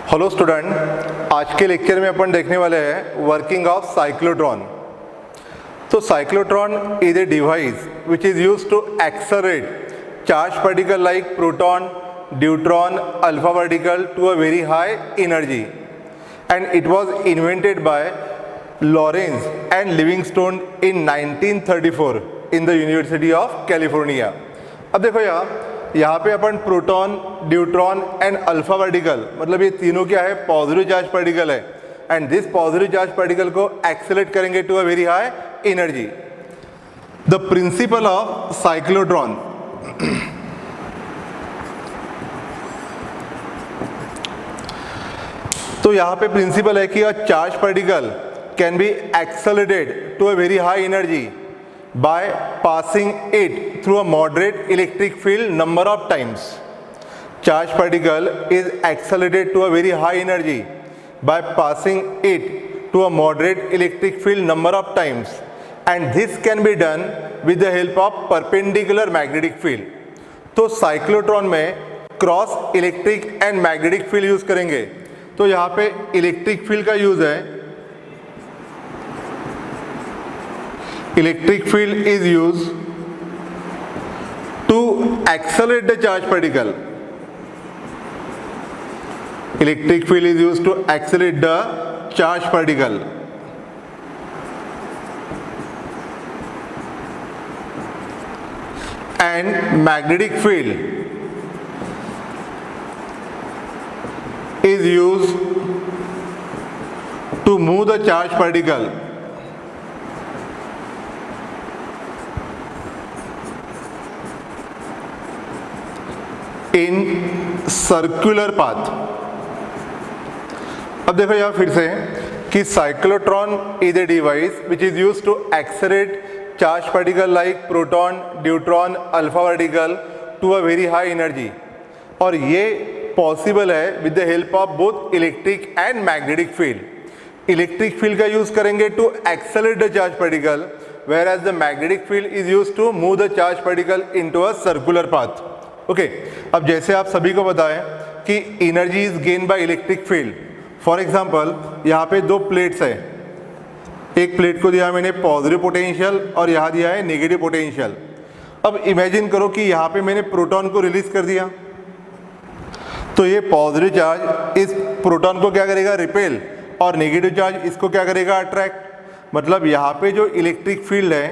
Hello student, आज के lecture में अपन देखने वाले हैं वर्किंग ऑफ साइक्लोट्रॉन। तो cyclotron is a device which is used to accelerate charge particle like proton, deuteron, alpha particle to a very high energy, and it was invented by Lawrence and Livingstone in 1934 in the University of California. अब देखो यहाँ पे अपन proton, deuteron and alpha particle, मतलब ये तीनों क्या है, पॉजिटिव चार्ज पार्टिकल है, and this positive charge particle को एक्सेलरेट करेंगे to a very high energy. The principle of cyclotron, तो यहाँ पे प्रिंसिपल है कि a charge particle can be accelerated to a very high energy by passing it through a moderate electric field number of times. Charge particle is accelerated to a very high energy by passing it to a moderate electric field number of times, and this can be done with the help of perpendicular magnetic field. तो cyclotron में cross electric and magnetic field use करेंगे। तो यहाँ पे electric field का use है। Electric field is used to accelerate the charge particle. Electric field is used to accelerate the charge particle. And magnetic field is used to move the charge particle in circular path. अब देखो यहाँ फिर से कि cyclotron is a device which is used to accelerate charge particle like proton, deuteron, alpha particle to a very high energy, और ये possible है with the help of both electric and magnetic field. Electric field का use करेंगे to accelerate the charge particle, whereas the magnetic field is used to move the charge particle into a circular path. Okay, अब जैसे आप सभी को पता है कि energy is gain by electric field. For example यहाँ पे दो प्लेट्स है, एक प्लेट को दिया मैंने पॉजिटिव पोटेंशियल और यहाँ दिया है नेगेटिव पोटेंशियल। अब इमेजिन करो कि यहाँ पे मैंने प्रोटॉन को रिलीज कर दिया, तो ये पॉजिटिव चार्ज इस प्रोटॉन को क्या करेगा, रिपेल, और नेगेटिव चार्ज इसको क्या करेगा, अट्रैक्ट। मतलब यहाँ पे जो इलेक्ट्रिक फील्ड है,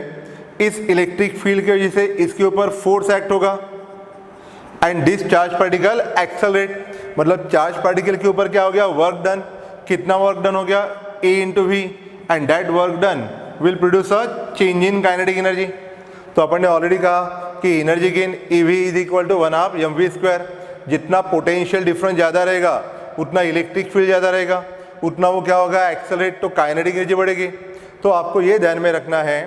इस इलेक्ट्रिक फील्ड की वजह से इसके ऊपर फोर्स एक्ट होगा, and this charge particle accelerate. मतलब चार्ज पार्टिकल के ऊपर क्या हो गया, वर्क डन। कितना वर्क डन हो गया, A into V, and that work done will produce a change in kinetic energy. तो अपन ने ऑलरेडी कहा कि energy gain EV is equal to 1/2 mv²। जितना पोटेंशियल डिफरेंस ज़्यादा रहेगा उतना इलेक्ट्रिक फील्ड ज़्यादा रहेगा, उतना वो क्या होगा, एक्सेलरेट, तो काइनेटिक एनर्जी बढ़ेगी। तो आपको ये ध्यान में रखना है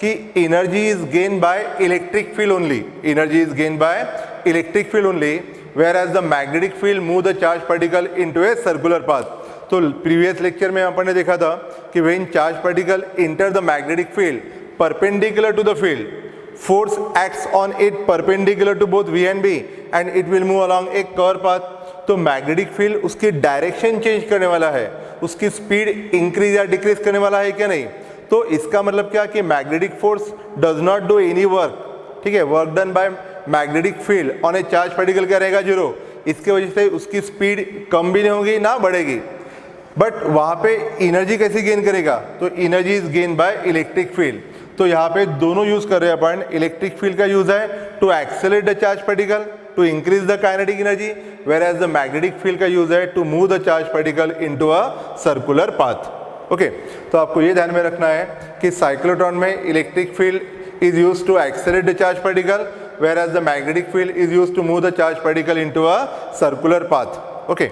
कि energy is gain by electric field only, energy is gain by electric field only, whereas the magnetic field move the charge particle into a circular path. तो प्रीवियस लेक्चर में अपन ने देखा था कि when charge particle enter the magnetic field perpendicular to the field, force acts on it perpendicular to both V and B, and it will move along a curved path. तो magnetic field उसकी direction change करने वाला है, उसकी speed increase या decrease करने वाला है क्या, नहीं। तो इसका मतलब क्या कि magnetic force does not do any work, ठीक है। Work done by magnetic field on a charge particle क्या रहेगा, 0। इसके वजह से उसकी स्पीड कम भी नहीं होगी ना बढ़ेगी, बट वहाँ पे एनर्जी कैसे गेन करेगा, तो energy is gain by electric field. तो यहाँ पे दोनों यूज कर रहे हैं अपन। इलेक्ट्रिक फील्ड का यूज है to accelerate the charge particle to increase the kinetic energy, whereas the magnetic field का यूज है to move the charge particle into a circular path. Okay, तो आपको ये ध्यान में रखना है कि साइक्लोट्रॉन में electric field is use to accelerate the charge particle, whereas the magnetic field is used to move the charge particle into a circular path. Okay,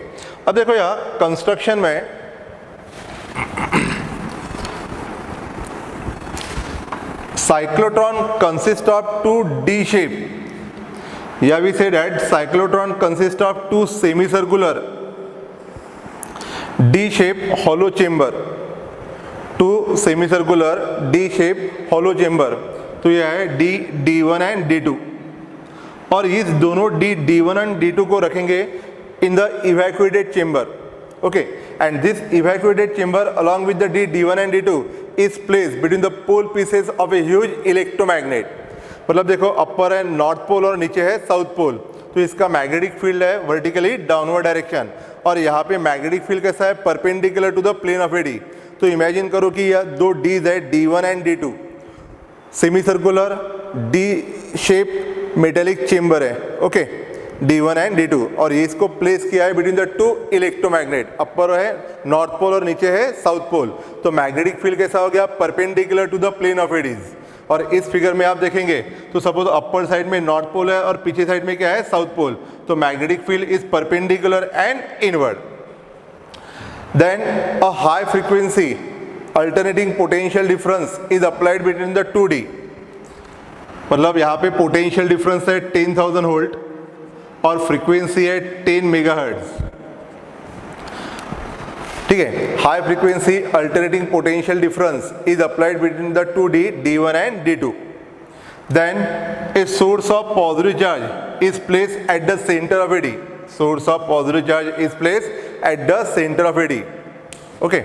अब देखो यहाँ कंस्ट्रक्शन में cyclotron consists of two D shape. Yeah, we say that cyclotron consists of two semicircular D shape hollow chamber, two semicircular D shape hollow chamber. तो यह है D1 and D2, और इस दोनों D1 एंड D2 को रखेंगे इन the evacuated chamber. Okay, and this evacuated chamber along with the D1 and D2 is placed between the pole pieces of a huge electromagnet. मतलब देखो अपर है नॉर्थ पोल और नीचे है साउथ पोल, तो इसका मैग्नेटिक फील्ड है वर्टिकली डाउनवर्ड डायरेक्शन, और यहाँ पे मैग्नेटिक फील्ड कैसा है, perpendicular to the plane of a D. तो इमेजिन करो कि यह दो डीज है, D1 and D2, semi circular D shape metallic chamber है, ओके, D1 एंड D2, और ये इसको प्लेस किया है between the two electromagnet, upper है नॉर्थ पोल और नीचे है साउथ पोल। तो मैग्नेटिक फील्ड कैसा हो गया, perpendicular to the plane of a Ds. और इस फिगर में आप देखेंगे तो सपोज अपर साइड में नॉर्थ पोल है और पीछे साइड में क्या है, साउथ पोल, तो magnetic field is perpendicular and inward. Then a high frequency alternating potential difference is applied between the 2D, मतलब यहाँ पे पोटेंशियल डिफरेंस है 10,000 वोल्ट और फ्रीक्वेंसी है 10 मेगाहर्ट्ज, ठीक है। High frequency alternating potential difference is applied between the 2D, D1 and D2। Then a source of positive charge is placed at the centre of a D, source of positive charge is placed at the centre of a D, okay.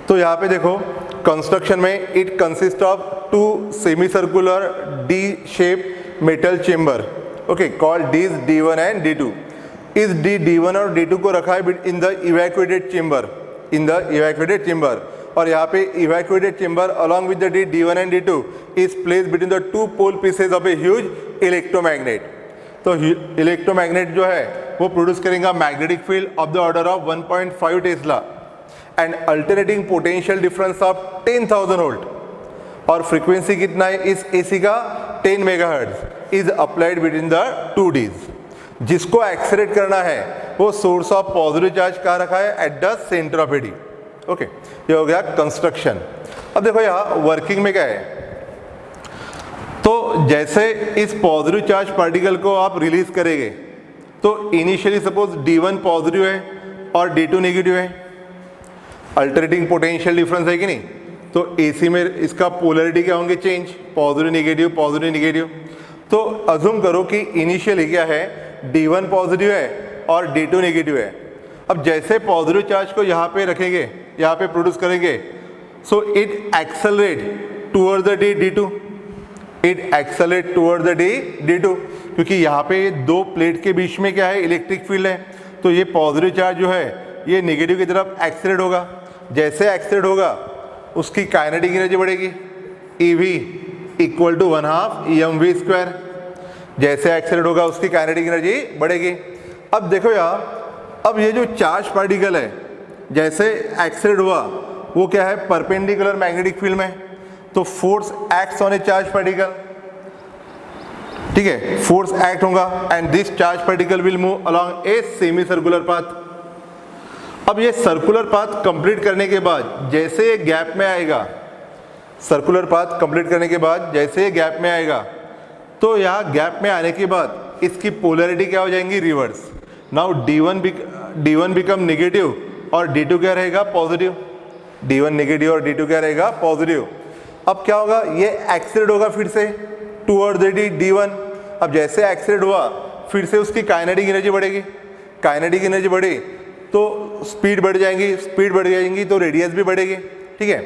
तो यहाँ पे देखो construction में it consist of two semi circular D shape metal chamber, okay, called Ds D1 and D2। इस D1 और D2 को रखा है in the evacuated chamber, in the evacuated chamber, और यहाँ पे evacuated chamber along with the D1 and D2 is placed between the two pole pieces of a huge electromagnet. तो electromagnet जो है वो प्रोड्यूस करेगा magnetic field of the order of 1.5 tesla and alternating potential difference of 10,000 volt, और frequency कितना है इस AC का, 10 megahertz is applied between the 2Ds। जिसको एक्सेलरेट करना है वो सोर्स ऑफ पॉजिटिव चार्ज कहाँ रखा है, at the centre of a D, okay. ये हो गया कंस्ट्रक्शन। अब देखो यहाँ वर्किंग में क्या है, तो जैसे इस पॉजिटिव चार्ज पार्टिकल को आप रिलीज करेंगे तो इनिशियली सपोज D1 पॉजिटिव है और D2 नेगेटिव है, अल्टरनेटिंग पोटेंशियल डिफरेंस है कि नहीं, तो एसी में इसका पोलरिटी क्या होंगे, change, positive negative positive negative. तो अज्यूम करो कि इनिशियली क्या है, D1 पॉजिटिव है और D2 नेगेटिव है। अब जैसे पॉजिटिव चार्ज को यहाँ पे रखेंगे, यहाँ पे प्रोड्यूस करेंगे, so it accelerate toward the D2, it accelerate toward the D2, क्योंकि यहाँ पे दो प्लेट के बीच में क्या है, इलेक्ट्रिक फील्ड है, तो ये पॉजिटिव चार्ज जो है ये नेगेटिव की तरफ एक्सेलरेट होगा। जैसे एक्सेलरेट होगा उसकी काइनेटिक एनर्जी बढ़ेगी, EV इक्वल टू 1/2 mv²। जैसे एक्सेलरेट होगा उसकी काइनेटिक एनर्जी बढ़ेगी। अब देखो यहाँ, अब ये जो चार्ज पार्टिकल है जैसे एक्सेलरेट हुआ वो क्या है, परपेंडिकुलर मैग्नेटिक फील्ड में, तो force acts on a charge particle, ठीक है, फोर्स एक्ट होगा and this charge particle will move along a semi circular path. अब ये सर्कुलर पाथ कंप्लीट करने के बाद जैसे ये गैप में आएगा, सर्कुलर पाथ कंप्लीट करने के बाद जैसे ये गैप में आएगा, तो यहाँ गैप में आने के बाद इसकी पोलैरिटी क्या हो जाएंगी, reverse. Now D1 become negative और D2 क्या रहेगा, पॉजिटिव। D1 नेगेटिव और D2 क्या रहेगा, पॉजिटिव। अब क्या होगा, ये एक्सेलरेट होगा फिर से टुवर्ड द D1। अब जैसे एक्सेलरेट हुआ फिर से उसकी काइनेटिक एनर्जी बढ़ेगी, काइनेटिक एनर्जी बढ़ी तो स्पीड बढ़ जाएंगी, स्पीड बढ़ जाएंगी तो रेडियस भी बढ़ेगी, ठीक है।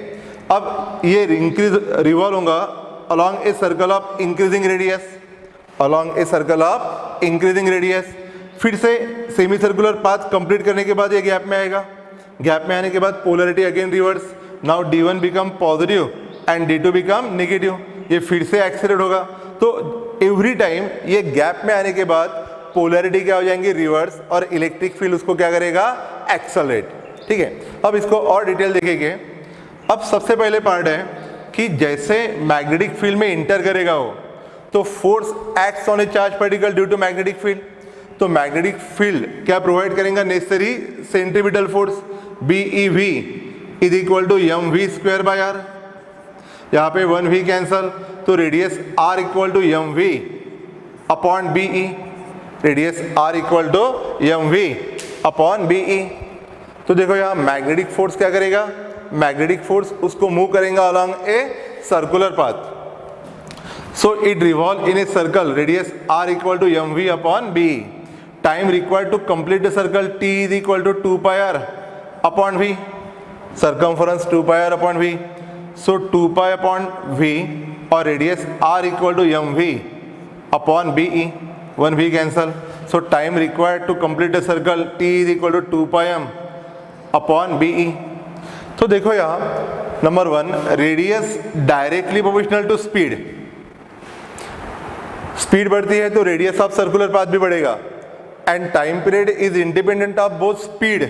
अब ये इंक्रीज रिवॉल्व होगा along a circle of increasing radius, along a circle of increasing radius. फिर से सेमी सर्कुलर पाथ कंप्लीट करने के बाद ये गैप में आएगा, गैप में आने के बाद polarity again reverse. Now D1 become positive and D2 become negative, ये फिर से एक्सेलरेट होगा। तो एवरी टाइम ये गैप में आने के बाद पोलैरिटी क्या हो जाएंगी, रिवर्स, और इलेक्ट्रिक फील्ड उसको क्या करेगा, एक्सेलरेट, ठीक है। अब इसको और डिटेल देखेंगे। अब सबसे पहले पार्ट है कि जैसे मैग्नेटिक फील्ड में इंटर करेगा वो, तो force acts on a charge particle due to magnetic field. तो मैग्नेटिक फील्ड क्या प्रोवाइड करेगा, necessary centripetal force BeV is equal to mv²/r। यहाँ पे 1v कैंसल, तो radius r equal to mv upon BE, radius r equal to mv upon BE। तो देखो यहाँ magnetic force क्या करेगा, मैग्नेटिक फोर्स उसको मूव करेगा along a circular path. So it revolve in a circle, radius r equal to mv upon b. Time required to complete the circle t is equal to 2 pi r. Upon v, circumference 2 pi r upon v, so 2 pi upon v और radius r equal to m v upon b e, 1 v cancel, so time required to complete the circle t is equal to 2 pi m upon b e. तो देखो यहाँ number 1, radius directly proportional to speed, speed बढ़ती है तो radius of circular path भी बढ़ेगा, and time period is independent of both speed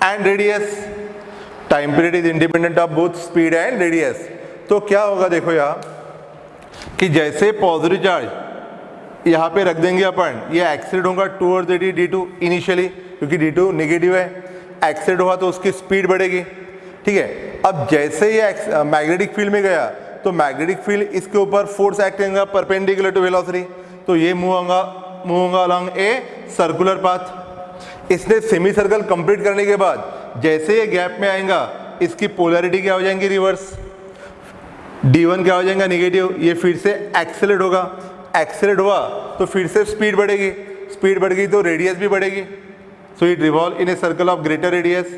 and radius, time period is independent of both speed and radius. तो क्या होगा देखो यहाँ कि जैसे पॉजिटिव चार्ज यहाँ पे रख देंगे अपन, ये एक्सीड होगा टूवर्ड्स d2 इनिशियली, क्योंकि d2 नेगेटिव है, एक्सीड हुआ तो उसकी स्पीड बढ़ेगी, ठीक है। अब जैसे ये मैग्नेटिक फील्ड में गया तो मैग्नेटिक फील्ड इसके ऊपर फोर्स एक्ट करेगा परपेंडिकुलर टू वेलोसिटी, तो ये मूव होगा अलोंग ए सर्कुलर पाथ। इसने सेमी सर्कल कंप्लीट करने के बाद जैसे ये गैप में आएगा इसकी पोलैरिटी क्या हो जाएंगी, रिवर्स, d1 क्या हो जाएगा नेगेटिव, ये फिर से एक्सेलरेट होगा, एक्सेलरेट हुआ तो फिर से स्पीड बढ़ेगी, स्पीड बढ़ गई तो रेडियस भी बढ़ेगी, so it revolve in a circle of greater radius.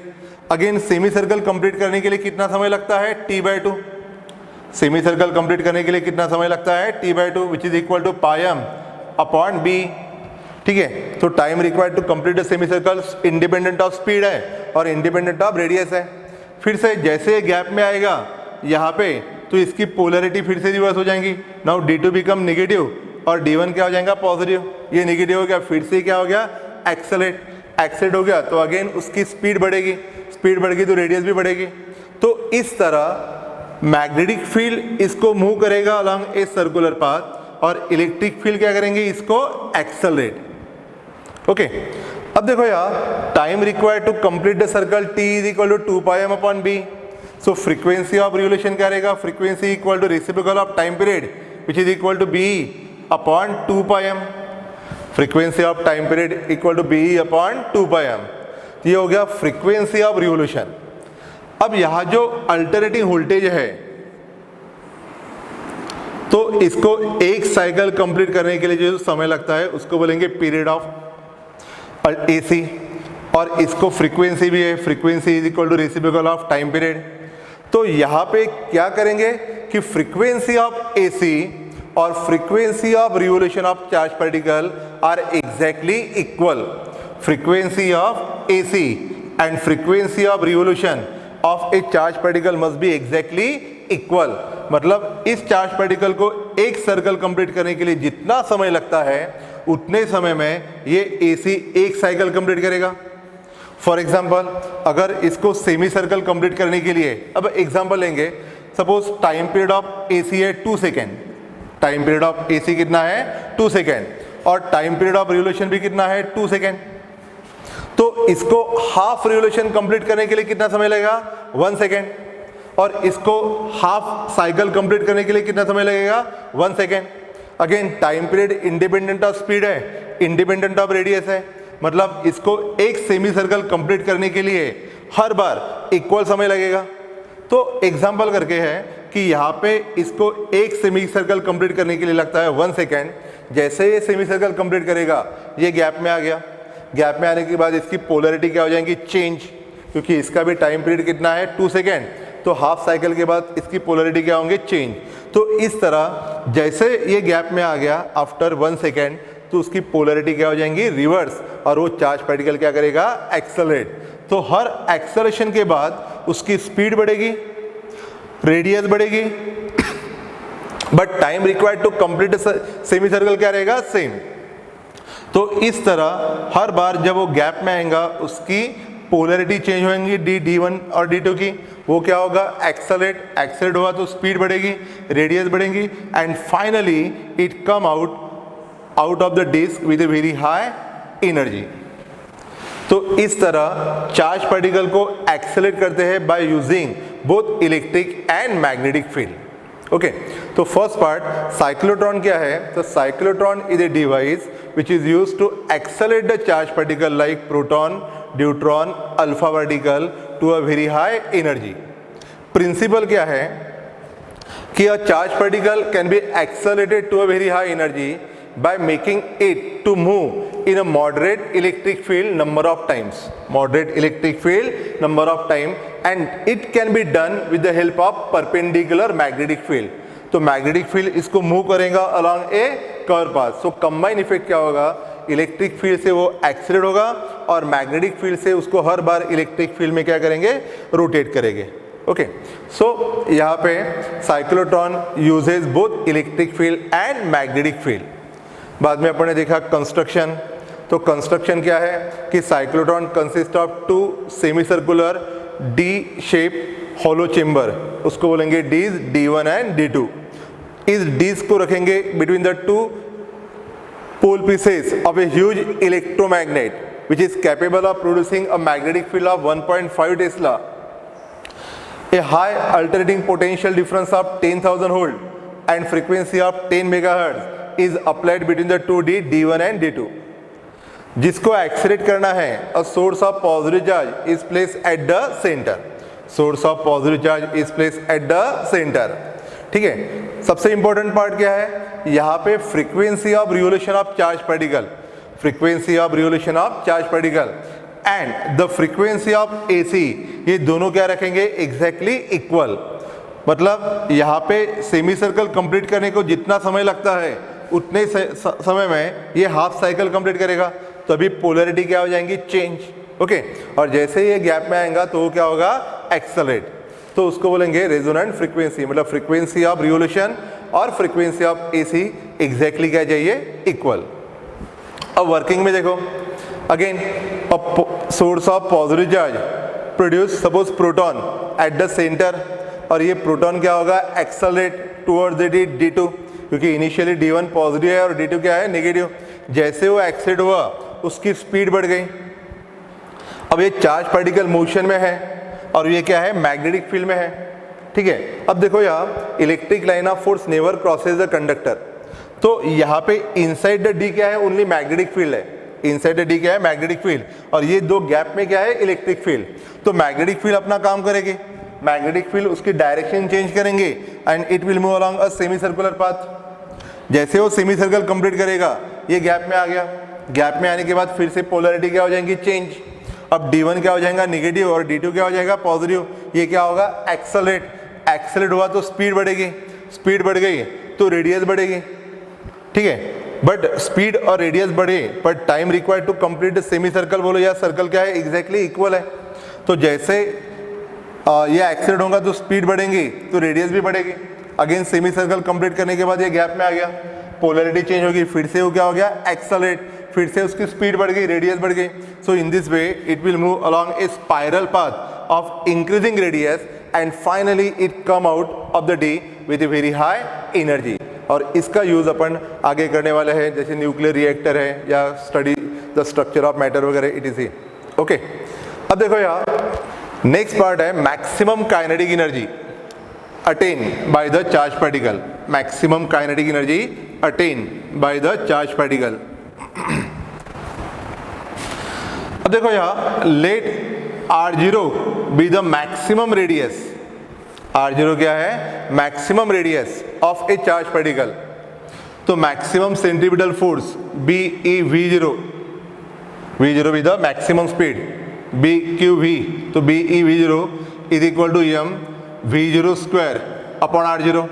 Again semi circle complete करने के लिए कितना समय लगता है, t/2, सेमी सर्कल कंप्लीट करने के लिए कितना समय लगता है, t/2 which is equal to pi m upon B, ठीक है। तो time required to complete the semi circle independent of speed है और इंडिपेंडेंट ऑफ रेडियस है। फिर से जैसे गैप में आएगा यहाँ पे तो इसकी पोलैरिटी फिर से रिवर्स हो जाएंगी, नाउ d2 बिकम नेगेटिव और d1 क्या हो जाएगा पॉजिटिव, ये नेगेटिव हो गया, फिर से क्या हो गया एक्सेलरेट हो गया, तो अगेन उसकी स्पीड बढ़ेगी, स्पीड बढ़ गई तो रेडियस भी बढ़ेगी। तो इस तरह मैग्नेटिक फील्ड इसको मूव करेगा अलोंग ए सर्कुलर पाथ और इलेक्ट्रिक फील्ड क्या करेंगे, इसको एक्सेलरेट। ओके, अब देखो यार, time required to complete the circle t is equal to 2 pi m upon B, so frequency of revolution क्या रहेगा, frequency equal to reciprocal of time period which is equal to B upon 2 pi m, frequency of time period equal to B upon 2 pi M, ये हो गया frequency of revolution. अब यहाँ जो alternating voltage है तो इसको एक साइकिल कंप्लीट करने के लिए जो समय लगता है उसको बोलेंगे पीरियड ऑफ एसी, और इसको फ्रीक्वेंसी भी है, frequency is equal to reciprocal of time period. तो यहाँ पे क्या करेंगे कि फ्रीक्वेंसी ऑफ एसी और frequency of revolution of charge particle are exactly equal, frequency of AC and frequency of revolution of a charge particle must be exactly equal. मतलब इस charge particle को एक सर्कल कंप्लीट करने के लिए जितना समय लगता है उतने समय में ये एसी एक साइकिल कंप्लीट करेगा। फॉर एग्जांपल, अगर इसको सेमी सर्कल कंप्लीट करने के लिए, अब एग्जांपल लेंगे, suppose time period of AC है 2 second, time period of AC कितना है 2 सेकेंड, और टाइम पीरियड ऑफ रिवोल्यूशन भी कितना है 2 सेकेंड। तो इसको हाफ रिवोल्यूशन कंप्लीट करने के लिए कितना समय लगेगा 1 सेकेंड, और इसको हाफ साइकिल कंप्लीट करने के लिए कितना समय लगेगा 1 second. Again time period independent of speed है, इंडिपेंडेंट ऑफ रेडियस है, मतलब इसको एक सेमी सर्कल कंप्लीट करने के लिए हर बार इक्वल समय लगेगा। तो एग्जांपल करके है कि यहाँ पे इसको एक सेमी सर्कल कंप्लीट करने के लिए लगता है 1 सेकेंड, जैसे ये सेमी सर्कल कंप्लीट करेगा ये गैप में आ गया, गैप में आने के बाद इसकी पोलैरिटी क्या हो जाएंगी चेंज, क्योंकि इसका भी टाइम पीरियड कितना है 2 सेकेंड, तो हाफ साइकिल के बाद इसकी पोलैरिटी क्या होंगे चेंज। तो इस तरह जैसे ये गैप में आ गया आफ्टर 1 सेकेंड तो उसकी पोलैरिटी क्या हो जाएंगी रिवर्स, और वो चार्ज पार्टिकल क्या करेगा एक्सेलरेट। तो हर एक्सेलरेशन के बाद उसकी स्पीड बढ़ेगी, रेडियस बढ़ेगी, but time required to complete semi circle क्या रहेगा सेम। तो इस तरह हर बार जब वो गैप में आएगा उसकी पोलैरिटी चेंज होंगी d1 और d2 की, वो क्या होगा एक्सेलरेट हुआ तो स्पीड बढ़ेगी, रेडियस बढ़ेगी, and finally it come out of the disc with a very high energy. तो इस तरह चार्ज पार्टिकल को एक्सेलरेट करते हैं by using both electric and magnetic field. Okay, तो फर्स्ट पार्ट साइक्लोट्रॉन क्या है, तो cyclotron is a device which is used to accelerate the charge particle like proton, neutron, alpha particle to a very high energy. Principle क्या है कि a charge particle can be accelerated to a very high energy by making it to move in a moderate electric field number of times. Moderate electric field number of time, and it can be done with the help of perpendicular magnetic field. तो magnetic field इसको move करेगा along ए curve path. सो combine effect क्या होगा, electric field से वो accelerate होगा और magnetic field से उसको हर बार इलेक्ट्रिक फील्ड में क्या करेंगे, रोटेट करेंगे. ओके, सो यहाँ पे cyclotron uses both electric field and magnetic field. बाद में अपन ने देखा कंस्ट्रक्शन. तो कंस्ट्रक्शन क्या है कि cyclotron consist of two semi circular D shape hollow chamber, उसको बोलेंगे डीज D1 एंड D2. इस डीज को रखेंगे between the two pole pieces of a huge electromagnet which is capable of producing a magnetic field of 1.5 Tesla. A high alternating potential difference of 10,000 volt and frequency of 10 megahertz is applied between the two D1 and D2. जिसको accelerate करना है, a source of positive charge is placed at the center. Source of positive charge is placed at the center. ठीक है, सबसे important part क्या है, यहाँ पे frequency of revolution of charge particle, frequency of revolution of charge particle and the frequency of AC, ये दोनों क्या रखेंगे, एग्जैक्टली इक्वल. मतलब यहाँ पे सेमी सर्कल कंप्लीट करने को जितना समय लगता है उतने समय में ये हाफ साइकिल कंप्लीट करेगा. तो अभी पोलैरिटी क्या हो जाएंगी, चेंज. ओके, और जैसे ये गैप में आएगा तो वो क्या होगा, एक्सेलरेट. तो उसको बोलेंगे रेजोनेंट फ्रीक्वेंसी. मतलब फ्रीक्वेंसी ऑफ रिवोल्यूशन और फ्रीक्वेंसी ऑफ AC एग्जैक्टली क्या चाहिए, इक्वल. अब वर्किंग में देखो, again source of positive charge produce suppose proton eight the centre, और ये प्रोटॉन क्या होगा, एक्सेलरेट टुवर्ड्स द D2, क्योंकि इनिशियली D1 पॉजिटिव है और D2 क्या है, नेगेटिव. जैसे वो एक्सेलरेट हुआ उसकी स्पीड बढ़ गई. अब ये चार्ज पार्टिकल मोशन में है और ये क्या है, मैग्नेटिक फील्ड में है. ठीक है, अब देखो यहाँ electric line of force never crosses the conductor. तो यहाँ पे इनसाइड द D क्या है, ओनली मैग्नेटिक फील्ड है. इनसाइड द D क्या है, मैग्नेटिक फील्ड, और ये दो गैप में क्या है, इलेक्ट्रिक फील्ड. तो मैग्नेटिक फील्ड अपना काम करेगी, मैग्नेटिक फील्ड उसकी डायरेक्शन चेंज करेंगे and it will move along a semi circular path. जैसे वो सेमी सर्कल कंप्लीट करेगा, ये गैप में आ गया. गैप में आने के बाद फिर से पोलैरिटी क्या हो जाएंगी, चेंज. अब D1 क्या हो जाएगा, नेगेटिव, और D2 क्या हो जाएगा, पॉजिटिव. ये क्या होगा, एक्सेलरेट. एक्सेलरेट हुआ तो स्पीड बढ़ेगी, स्पीड बढ़ गई तो रेडियस बढ़ेगी. ठीक है, बट स्पीड और रेडियस बढ़े पर time required to complete semi circle बोलो या सर्कल क्या है, एग्जैक्टली इक्वल है. तो जैसे ये एक्सेलरेट होगा तो स्पीड बढ़ेगी तो रेडियस भी बढ़ेगी. अगेन सेमी सर्कल कंप्लीट करने के बाद ये गैप में आ गया, पोलैरिटी चेंज होगी, फिर से वो क्या हो गया, एक्सेलरेट, फिर से उसकी स्पीड बढ़ गई, रेडियस बढ़ गई. So in this way it will move along a spiral path of increasing radius and finally it come out of the D with a very high energy. और इसका यूज अपन आगे करने वाले हैं, जैसे न्यूक्लियर रिएक्टर है या study the structure of matter वगैरह, इट इज. ओके, अब देखो यहाँ नेक्स्ट पार्ट है maximum kinetic energy attain by the charge particle. Maximum kinetic energy attain by the charge particle. अब देखो यहाँ let R0 be the maximum radius. R0 क्या है, maximum radius of a charge particle. तो maximum centripetal force BeV0, V0 be the maximum speed, BQV, तो BeV0 is equal to mV0 square upon R0,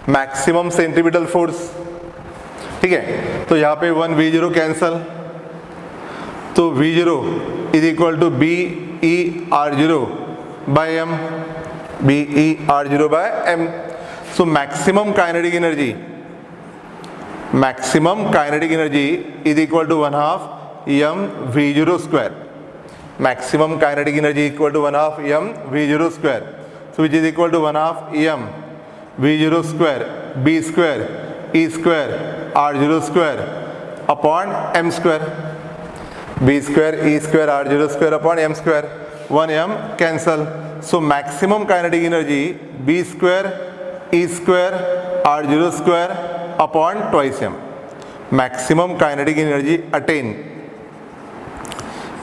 maximum centripetal force. ठीक है, तो यहाँ पे 1V0 cancel, तो V0 is equal to BeR0 by m, BeR0 by m. So maximum kinetic energy, maximum kinetic energy is equal to 1/2 mV0 square. Maximum kinetic energy equal to 1/2 mV0 square. So which is equal to 1/2 mV0 square B square E square R0 square upon m square. B square E square R0 square upon m square. 1m cancel. So maximum kinetic energy B square E square R0 square upon 2m. Maximum kinetic energy attain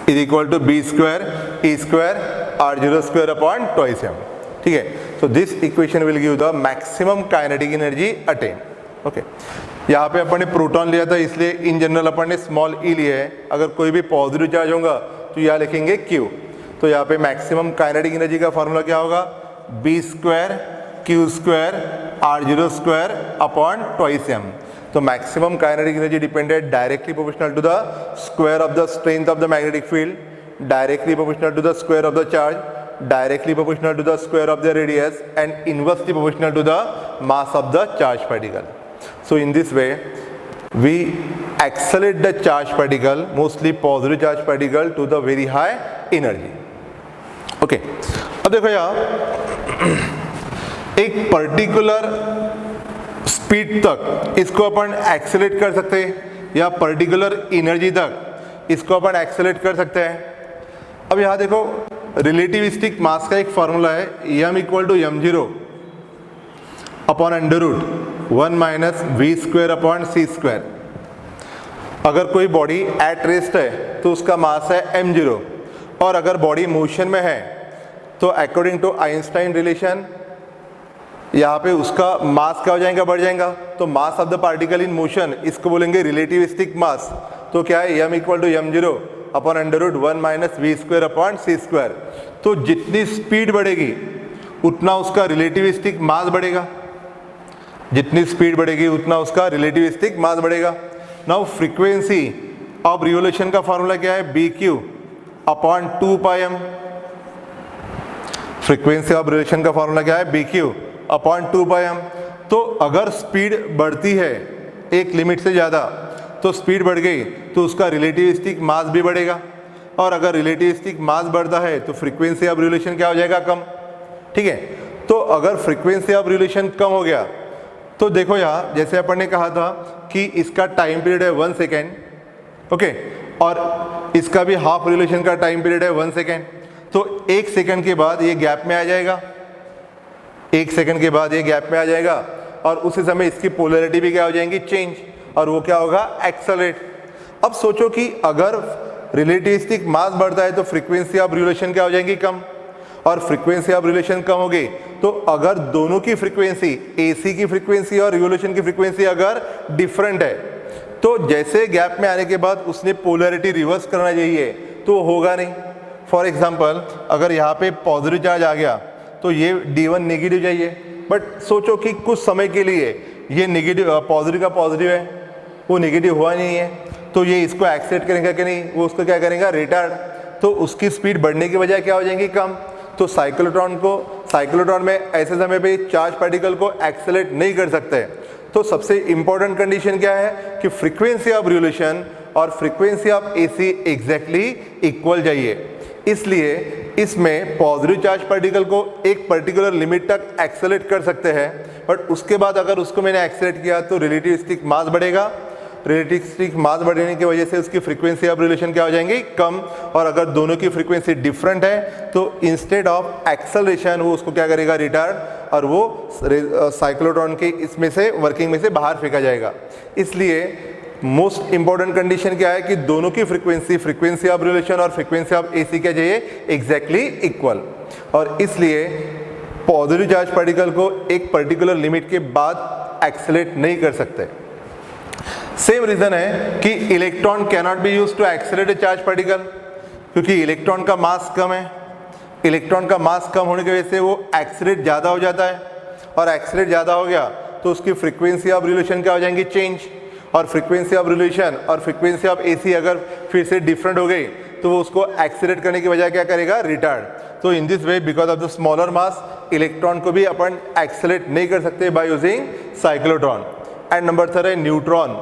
is equal to B square E square R0 square upon 2m. ठीक है, so this equation will give the maximum kinetic energy attained. Okay, यहाँ पे अपन ने proton लिया था, इसलिए in general अपन ने small ई लिया है। अगर कोई भी पॉजिटिव चार्ज होगा तो यहाँ लिखेंगे Q। तो यहाँ पे मैक्सिमम काइनेटिक एनर्जी का फॉर्मूला क्या होगा, B² Q² R0² upon twice m। तो maximum kinetic energy depended directly proportional to the square of the strength of the magnetic field, directly proportional to the square of the charge, directly proportional to the square of the radius, and inversely proportional to the mass of the charged particle. So in this way we accelerate the charged particle, mostly positive charged particle, to the very high energy. Okay, अब देखो यहाँ एक particular speed तक इसको अपन accelerate कर सकते हैं या पर्टिकुलर एनर्जी तक इसको अपन एक्सेलरेट कर सकते हैं। अब यहाँ देखो रिलेटिविस्टिक मास का एक फॉर्मूला है, m = m0 upon √1 - v² upon c²। अगर कोई बॉडी एट रेस्ट है तो उसका मास है m0, और अगर बॉडी मोशन में है तो अकॉर्डिंग टू आइंस्टाइन रिलेशन यहाँ पे उसका मास क्या हो जाएगा, बढ़ जाएगा। तो मास of the particle in motion, इसको बोलेंगे रिलेटिविस्टिक मास। तो क्या है, m = m0 upon √1 - v² upon c²। तो जितनी स्पीड बढ़ेगी उतना उसका रिलेटिविस्टिक मास बढ़ेगा, जितनी स्पीड बढ़ेगी उतना उसका रिलेटिविस्टिक मास बढ़ेगा। नाउ फ्रीक्वेंसी ऑफ रिवोल्यूशन का फॉर्मूला क्या है, bq upon 2πm। Frequency of revolution का फॉर्मूला क्या है, bq अपॉन 2πm। तो अगर स्पीड बढ़ती है एक लिमिट से ज़्यादा तो स्पीड बढ़ गई तो उसका रिलेटिविस्टिक मास भी बढ़ेगा, और अगर रिलेटिविस्टिक मास बढ़ता है तो फ्रीक्वेंसी ऑफ रिवोल्यूशन क्या हो जाएगा, कम। ठीक है, तो अगर फ्रीक्वेंसी ऑफ रिवोल्यूशन कम हो गया तो देखो यहाँ जैसे अपन ने कहा था कि इसका टाइम पीरियड है 1 सेकेंड, ओके, और इसका भी हाफ रिवोल्यूशन का टाइम पीरियड है 1 सेकेंड। तो 1 सेकेंड के बाद ये गैप में आ जाएगा, 1 सेकेंड के बाद ये गैप में आ जाएगा, और उसी समय इसकी पोलैरिटी भी क्या हो जाएंगी, चेंज, और वो क्या होगा, एक्सेलरेट। अब सोचो कि अगर रिलेटिविस्टिक मास बढ़ता है तो फ्रीक्वेंसी ऑफ रिवोल्यूशन क्या हो जाएंगी, कम, और फ्रीक्वेंसी ऑफ रिवोल्यूशन कम हो गई तो अगर दोनों की फ्रीक्वेंसी, एसी की फ्रीक्वेंसी और रिवोल्यूशन की फ्रीक्वेंसी अगर डिफरेंट है तो जैसे गैप में आने के बाद उसने पोलैरिटी रिवर्स करना चाहिए तो होगा नहीं। फॉर एग्जांपल अगर यहाँ पे पॉजिटिव चार्ज आ गया तो ये D1 नेगेटिव चाहिए, बट सोचो कि कुछ समय के लिए ये नेगेटिव, पॉजिटिव का पॉजिटिव है, वो नेगेटिव हुआ नहीं है, तो ये इसको एक्सेप्ट करेगा कि नहीं, वो उसको क्या करेगा, रिटार्ड। तो उसकी स्पीड बढ़ने की बजाय क्या हो जाएंगी, कम। तो साइक्लोट्रॉन में ऐसे समय पे चार्ज पार्टिकल को एक्सेलरेट नहीं कर सकते। तो सबसे इंपॉर्टेंट कंडीशन क्या है कि फ्रीक्वेंसी ऑफ रिवोल्यूशन और frequency of AC exactly equal चाहिए। इसलिए इसमें पॉजिटिव चार्ज पार्टिकल को एक पर्टिकुलर लिमिट तक एक्सेलरेट कर सकते हैं, बट उसके बाद अगर उसको मैंने एक्सेलरेट किया तो रिलेटिविस्टिक मास बढ़ेगा, रिलेटिविस्टिक मास बढ़ने की वजह से उसकी फ्रीक्वेंसी ऑफ रिवोल्यूशन क्या हो जाएंगी, कम। और अगर दोनों की फ्रीक्वेंसी डिफरेंट है तो इंस्टेड ऑफ एक्सेलरेशन वो उसको क्या करेगा, रिटार्ड, और वो साइक्लोट्रॉन के इसमें से वर्किंग में से बाहर फेंका जाएगा। इसलिए मोस्ट इंपॉर्टेंट कंडीशन क्या है कि दोनों की फ्रीक्वेंसी ऑफ रिवोल्यूशन और फ्रीक्वेंसी ऑफ एसी क्या चाहिए, एग्जैक्टली इक्वल। और इसलिए पॉजिटिव चार्ज पार्टिकल को एक पर्टिकुलर लिमिट के बाद एक्सेलरेट नहीं कर सकते। सेम रीजन है कि electron can not be used to accelerate a charge particle, क्योंकि इलेक्ट्रॉन का मास कम है। इलेक्ट्रॉन का मास कम होने की वजह से वो एक्सेलरेट ज़्यादा हो जाता है, और एक्सेलरेट ज़्यादा हो गया तो उसकी फ्रीक्वेंसी ऑफ रिवोल्यूशन क्या हो जाएंगी, चेंज। और फ्रीक्वेंसी ऑफ रिवोल्यूशन और फ्रीक्वेंसी ऑफ एसी अगर फिर से डिफरेंट हो गई तो वो उसको एक्सेलरेट करने की बजाय क्या करेगा, रिटार्ड। तो इन this way because of the smaller mass electron को भी अपन एक्सेलरेट नहीं कर सकते by using cyclotron. And number 3 है न्यूट्रॉन।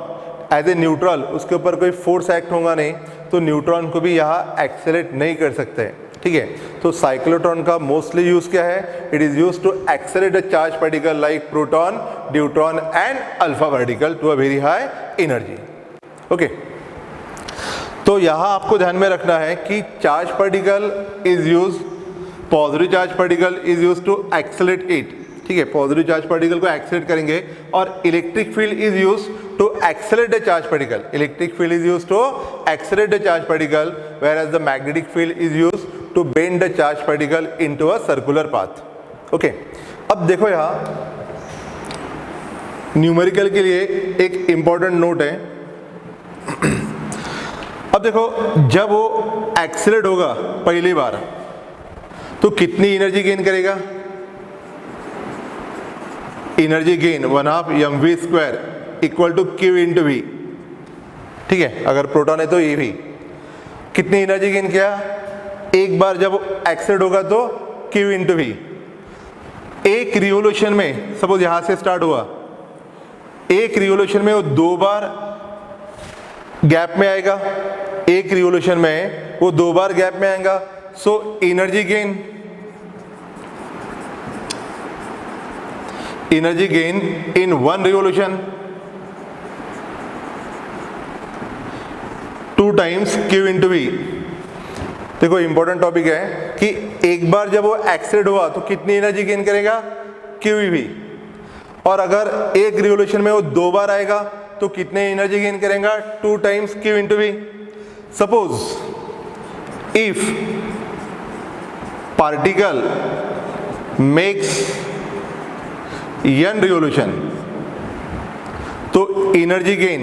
एज ए न्यूट्रल उसके ऊपर कोई फोर्स एक्ट होगा नहीं तो न्यूट्रॉन को भी यहाँ एक्सेलरेट नहीं कर सकते। ठीक है, तो साइक्लोट्रॉन का मोस्टली यूज क्या है, it is use to accelerate a charge particle like proton, neutron and alpha particle to a very high energy. Okay, तो यहाँ आपको ध्यान में रखना है कि charge particle is use, positive charge particle is use to accelerate it. ठीक है, पॉजिटिव चार्ज पार्टिकल को एक्सेलरेट करेंगे, और electric field is use to accelerate the charge particle. Electric field is use to accelerate the charge particle, whereas the magnetic field is used to bend the charge particle into a circular path. Okay, अब देखो यहाँ numerical के लिए एक important note है। अब देखो, जब वो एक्सेलरेट होगा पहली बार तो कितनी एनर्जी गेन करेगा? Energy gain 1/2 mv² equal to Q into V। ठीक है, अगर प्रोटॉन है तो ये भी कितनी एनर्जी गेन किया? एक बार जब एक्सेलरेट होगा तो Q इंटू V। एक रिवोल्यूशन में, सपोज यहां से स्टार्ट हुआ, एक रिवोल्यूशन में वो 2 बार गैप में आएगा, एक रिवोल्यूशन में वो 2 बार गैप में आएगा। सो एनर्जी गेन इन 1 revolution 2 times Q into V। देखो इंपॉर्टेंट टॉपिक है कि एक बार जब वो एक्सेलरेट हुआ तो कितनी एनर्जी गेन करेगा? QeV। और अगर एक रिवोल्यूशन में वो 2 बार आएगा तो कितने एनर्जी गेन करेगा? 2 times Q into V। Suppose if particle makes n revolution तो energy gain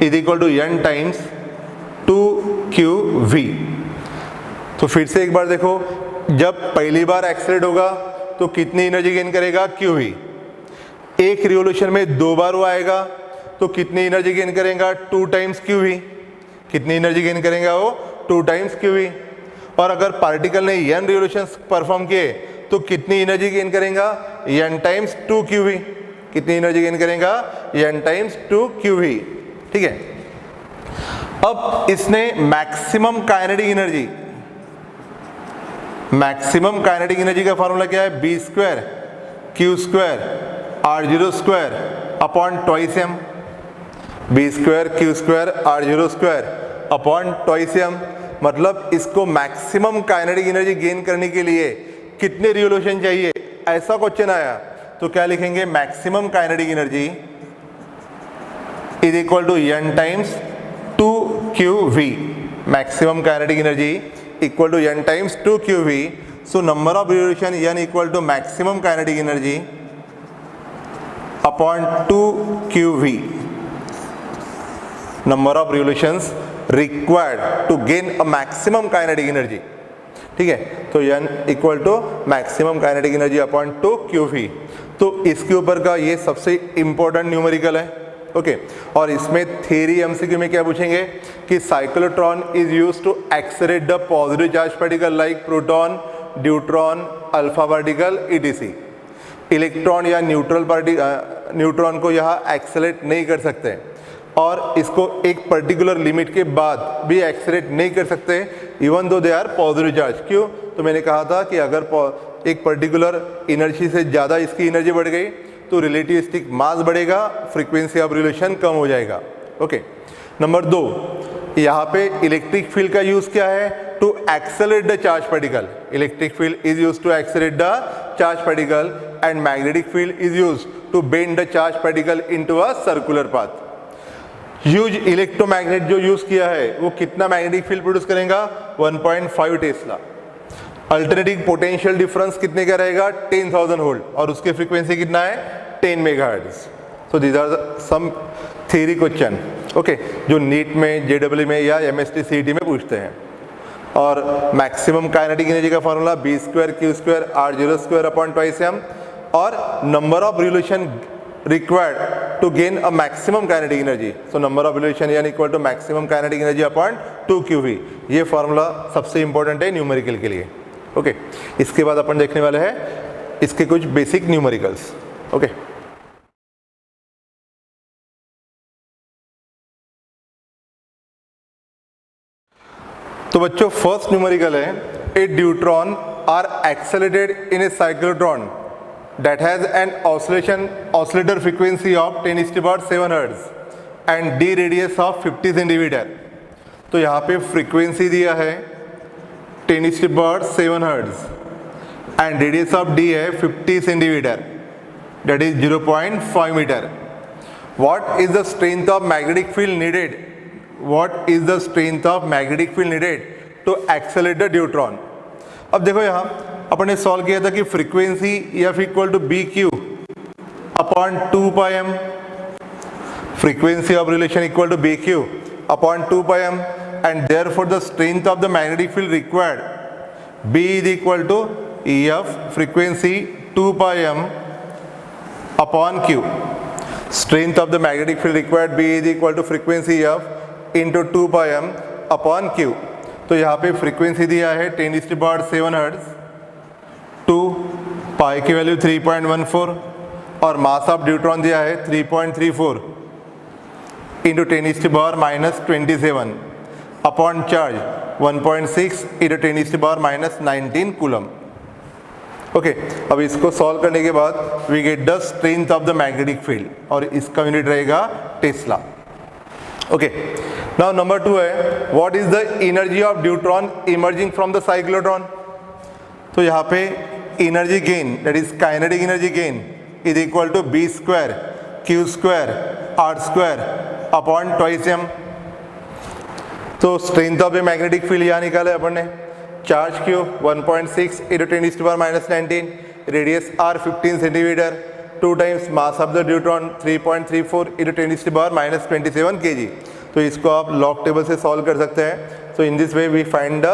is equal to n times 2QV। तो फिर से एक बार देखो, जब पहली बार एक्सेलरेट होगा तो कितनी एनर्जी गेन करेगा? QV। एक रिवोल्यूशन में 2 बार वो आएगा तो कितनी एनर्जी गेन करेगा? 2 टाइम्स QV। कितनी एनर्जी गेन करेगा वो? 2 टाइम्स QV। और अगर पार्टिकल ने n रिवोल्यूशंस परफॉर्म किए तो कितनी एनर्जी गेन करेगा? n times 2QV। कितनी एनर्जी गेन करेगा? n times 2QV। ठीक है, अब इसने मैक्सिमम काइनेटिक एनर्जी का फॉर्मूला क्या है? B² Q² R0² upon twice m। B² Q² R0² upon twice m। मतलब इसको मैक्सिमम काइनेटिक एनर्जी गेन करने के लिए कितने रिवोल्यूशन चाहिए, ऐसा क्वेश्चन आया तो क्या लिखेंगे? Maximum kinetic energy is equal to n times 2QV। Maximum kinetic energy equal to n times 2QV। So number of revolution n equal to maximum kinetic energy upon 2QV। Number of revolutions required to gain a maximum kinetic energy. ठीक है, तो n equal to maximum kinetic energy upon 2QV। तो इसके ऊपर का ये सबसे important numerical है। ओके, और इसमें थ्योरी एमसीक्यू में क्या पूछेंगे कि cyclotron is used to accelerate the positive charge particle like proton, neutron, alpha particle etc। Electron या न्यूट्रॉन को यहाँ एक्सेलरेट नहीं कर सकते और इसको एक पर्टिकुलर लिमिट के बाद भी एक्सेलरेट नहीं कर सकते even though they are positive charge. क्यों? तो मैंने कहा था कि अगर एक पर्टिकुलर एनर्जी से ज़्यादा इसकी एनर्जी बढ़ गई तो रिलेटिविस्टिक मास बढ़ेगा, फ्रीक्वेंसी ऑफ रिवोल्यूशन कम हो जाएगा। ओके, नंबर 2, यहाँ पे इलेक्ट्रिक फील्ड का यूज़ क्या है? To accelerate the charge particle. Electric field is used to accelerate the charge particle and magnetic field is used to bend the charge particle into a circular path. Huge electromagnet जो use किया है वो कितना magnetic field produce करेगा? 1.5 Tesla. Alternating potential difference कितने का रहेगा? 10,000 volt और उसकी फ्रीक्वेंसी कितना है? 10 megahertz. So these are some theory question okay, जो नीट में, जेडब्ल्यू में या एमएसटी सीईटी में पूछते हैं। और मैक्सिमम काइनेटिक एनर्जी का formula B² Q² R0² upon twice m और number of revolution required to gain a maximum kinetic energy. So number of revolution n equal to maximum kinetic energy upon 2QV। ये formula सबसे important है numerical के लिए। Okay, इसके बाद अपन देखने वाले हैं इसके कुछ बेसिक न्यूमेरिकल्स। ओके, तो बच्चों फर्स्ट न्यूमेरिकल है, a deuteron are accelerated in a cyclotron that has an oscillator frequency of 10⁻⁷ Hz and d radius of 50 cm। तो यहाँ पे फ्रीक्वेंसी दिया है 10⁻⁷ Hz and radius of d है 50 cm, that is 0.5 meter। What is the strength of magnetic field needed? What is the strength of magnetic field needed to accelerate the deuteron? अब देखो यहाँ अपन ने सॉल्व किया था कि frequency f equal to B Q upon 2 pi m, frequency of relation equal to BQ upon 2 pi m, and therefore the strength of the magnetic field required B is equal to EF frequency 2 pi m upon Q. Strength of the magnetic field required B is equal to frequency F into 2 pi m upon Q. तो यहाँ पे frequency दिया है 10⁻7 hertz, 2 पाई की value 3.14 और mass of deuteron दिया है 3.34 into 10⁻⁻27 upon charge 1.6 into 10⁻⁻19 coulomb. Okay, अब इसको सॉल्व करने के बाद we get the strength of the magnetic field और इसका यूनिट रहेगा टेस्ला। ओके, नाउ नंबर 2 है what is the energy of deuteron emerging from the cyclotron. तो यहाँ पे energy gain that is kinetic energy gain is equal to b square q square r square upon twice m. तो strength of the magnetic field यहाँ निकाला अपन ने, charge q 1.6 into 10⁻⁻19, radius r 15 centimetre, 2 times mass of the deuteron 3.34 into 10⁻⁻27 kg। तो इसको आप log table से solve कर सकते हैं। So in this way we find the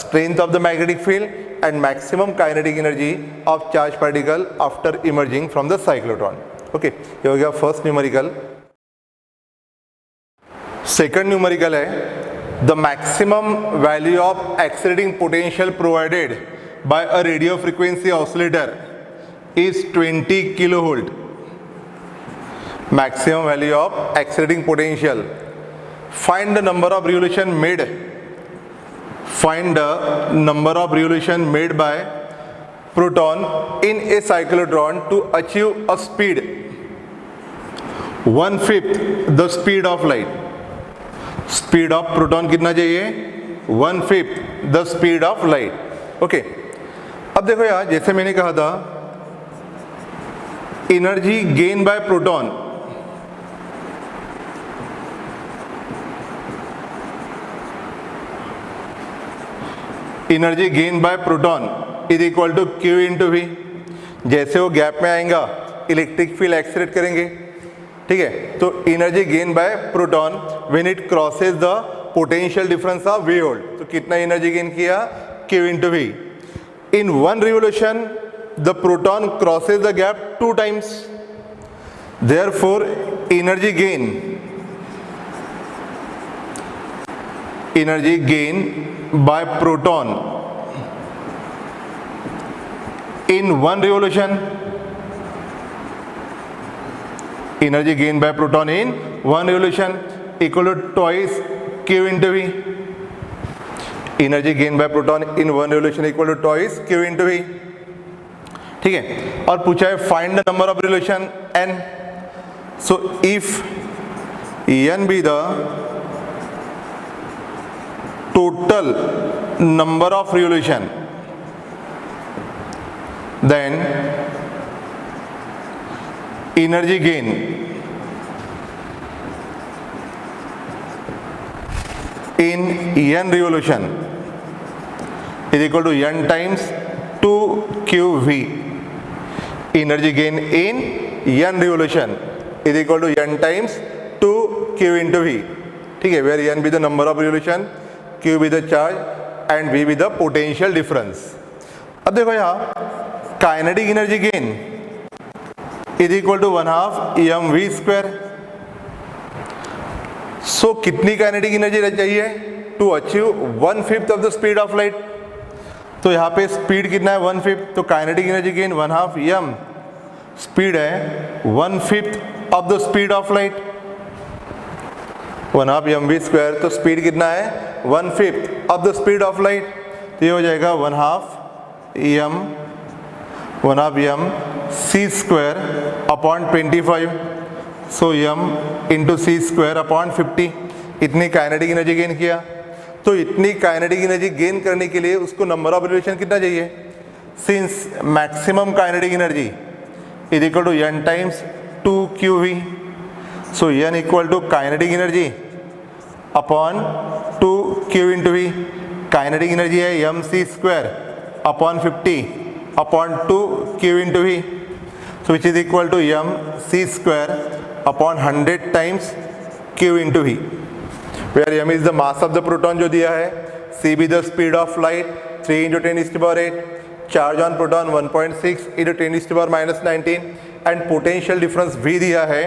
strength of the magnetic field and maximum kinetic energy of charge particle after emerging from the cyclotron. Okay, ये हो गया फर्स्ट न्यूमेरिकल। सेकंड न्यूमेरिकल है the maximum value of accelerating potential provided by a radio frequency oscillator is 20 kilovolt. Maximum value of accelerating potential. Find the number of revolution made. Find the number of revolution made by proton in a cyclotron to achieve a speed 1/5 the speed of light. Speed of proton कितना चाहिए? 1/5 the speed of light. Okay. अब देखो यार, जैसे मैंने कहा था energy gain by proton, energy gain by proton is equal to Q into V. जैसे वो गैप में आएगा इलेक्ट्रिक फील्ड एक्सीलरेट करेंगे, ठीक है। तो energy gain by proton when it crosses the potential difference of V volt, तो कितना एनर्जी गेन किया? Q into V. In one revolution the proton crosses the gap 2 times, therefore energy gain by proton in one revolution, energy gain by proton in one revolution equal to twice q into v. Energy gain by proton in one revolution equal to twice q into v, ठीक है। और पूछा है find the number of revolution n। So if n be the total number of revolution, then energy gain in n revolution is equal to n times 2qv। Energy gain in n revolution is equal to n times 2q into v, ठीक है। where n be the number of revolution, q be the charge and v be the potential difference। अब देखो यहाँ kinetic energy gain is equal to 1/2 mv square। So कितनी kinetic energy चाहिए to achieve 1/5 of the speed of light? तो यहाँ पे speed कितना है? 1/5। तो kinetic energy gain 1/2 m, speed है 1/5 of the speed of light, 1/2 mv square. तो स्पीड कितना है? 1/5 of the speed of light. तो ये हो जाएगा 1/2 m c स्क्वायर अपॉन 25। सो m इंटू सी स्क्वायर अपॉन 50। इतनी काइनेटिक एनर्जी गेन किया। तो इतनी काइनेटिक एनर्जी गेन करने के लिए उसको नंबर ऑफ रिवोल्यूशन कितना चाहिए? Since maximum kinetic energy is equal to n times 2qv। So n equal to kinetic energy upon 2q into v। Kinetic energy है mc square upon 50 upon 2 Q into V, so which is equal to m c square upon 100 times Q into V, where m is the mass of the proton जो दिया है, c be the speed of light 3 into 10 is to power 8, charge on proton 1.6 into 10 is to power minus 19, and potential difference V दिया है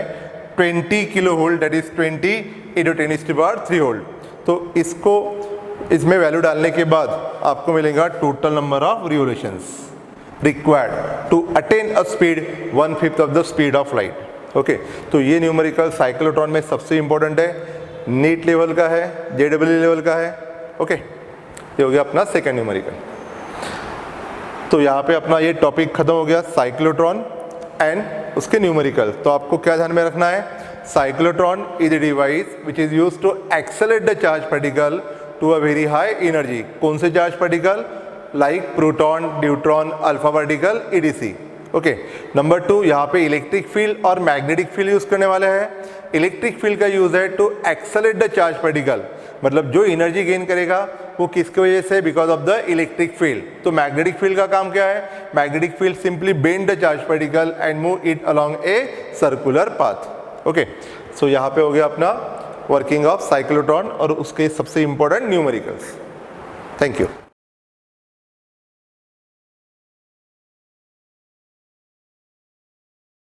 20 kilo volt, that is 20 into 10 is to power 3 volt. तो इसको इसमें value डालने के बाद आपको मिलेगा total number of revolutions required to attain a speed 1/5 of the speed of light. Okay, तो ये न्यूमेरिकल साइक्लोट्रॉन में सबसे इंपॉर्टेंट है, नीट लेवल का है, जेडब्ल्यू लेवल का है। ओके, ये हो गया अपना सेकेंड न्यूमेरिकल। तो यहाँ पे अपना ये टॉपिक खत्म हो गया, साइक्लोट्रॉन एंड उसके न्यूमेरिकल। तो आपको क्या ध्यान में रखना है, cyclotron is the device which is used to accelerate the charge particle to a very high energy. कौन से charge particle, like proton, neutron, alpha particle, etc. Okay, number 2, यहाँ पे इलेक्ट्रिक फील्ड और मैग्नेटिक फील्ड यूज करने वाले हैं। Electric field का use है to accelerate the charge particle, मतलब जो एनर्जी गेन करेगा वो किसकी वजह से, because of the electric field. तो मैग्नेटिक फील्ड का काम क्या है, magnetic field simply bend the charge particle and move it along a circular path. Okay, so यहाँ पे हो गया अपना वर्किंग ऑफ साइक्लोट्रॉन और उसके सबसे इंपॉर्टेंट न्यूमेरिकल्स। Thank you.